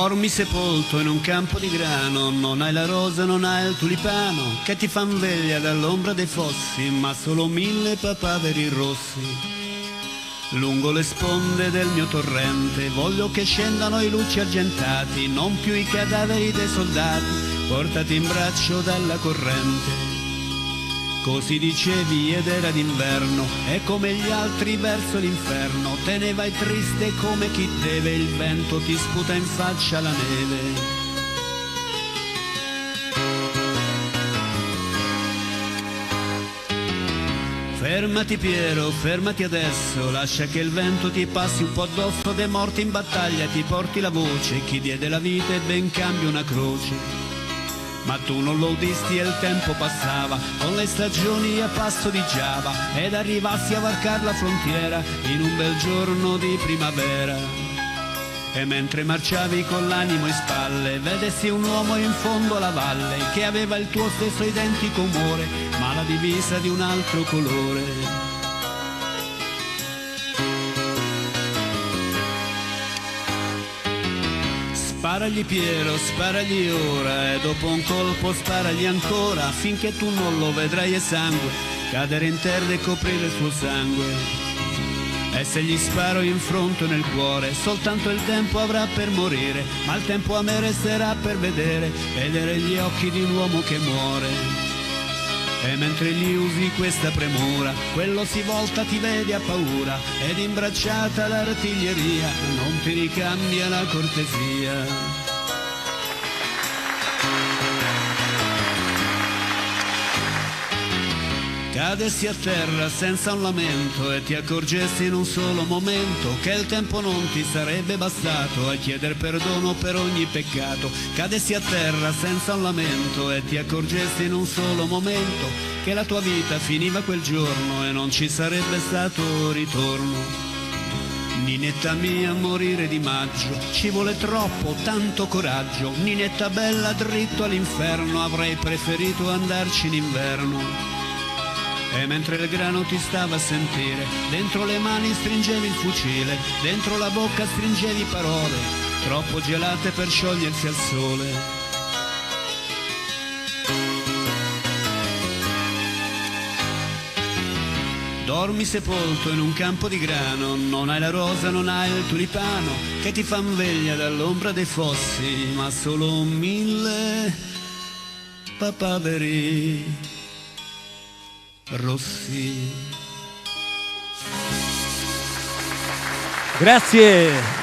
Dormi sepolto in un campo di grano, non hai la rosa, non hai il tulipano, che ti fan veglia dall'ombra dei fossi, ma solo 1000 papaveri rossi. Lungo le sponde del mio torrente voglio che scendano i luci argentati, non più i cadaveri dei soldati, portati in braccio dalla corrente. Così dicevi ed era d'inverno, e come gli altri verso l'inferno, te ne vai triste come chi deve, il vento ti sputa in faccia la neve. Fermati Piero, fermati adesso, lascia che il vento ti passi un po' addosso, dei morti in battaglia ti porti la voce, chi diede la vita e ben cambia una croce. Ma tu non lo udisti e il tempo passava, con le stagioni a passo di Giava, ed arrivassi a varcar la frontiera in un bel giorno di primavera. E mentre marciavi con l'animo in spalle, vedessi un uomo in fondo alla valle, che aveva il tuo stesso identico umore, ma la divisa di un altro colore. Sparagli Piero, sparagli ora, e dopo un colpo sparagli ancora, finché tu non lo vedrai esangue, cadere in terra e coprire il suo sangue. E se gli sparo in fronte nel cuore, soltanto il tempo avrà per morire, ma il tempo a me resterà per vedere gli occhi di un uomo che muore. E mentre gli usi questa premura, quello si volta, ti vede a paura, ed imbracciata l'artiglieria non ti ricambia la cortesia. Cadessi a terra senza un lamento e ti accorgessi in un solo momento che il tempo non ti sarebbe bastato a chieder perdono per ogni peccato. Cadessi a terra senza un lamento e ti accorgessi in un solo momento che la tua vita finiva quel giorno e non ci sarebbe stato ritorno. Ninetta mia, morire di maggio, ci vuole troppo, tanto coraggio. Ninetta bella, dritto all'inferno, avrei preferito andarci in inverno. E mentre il grano ti stava a sentire, dentro le mani stringevi il fucile, dentro la bocca stringevi parole, troppo gelate per sciogliersi al sole. Dormi sepolto in un campo di grano, non hai la rosa, non hai il tulipano, che ti fan veglia dall'ombra dei fossi, ma solo 1000 papaveri rossi. Grazie.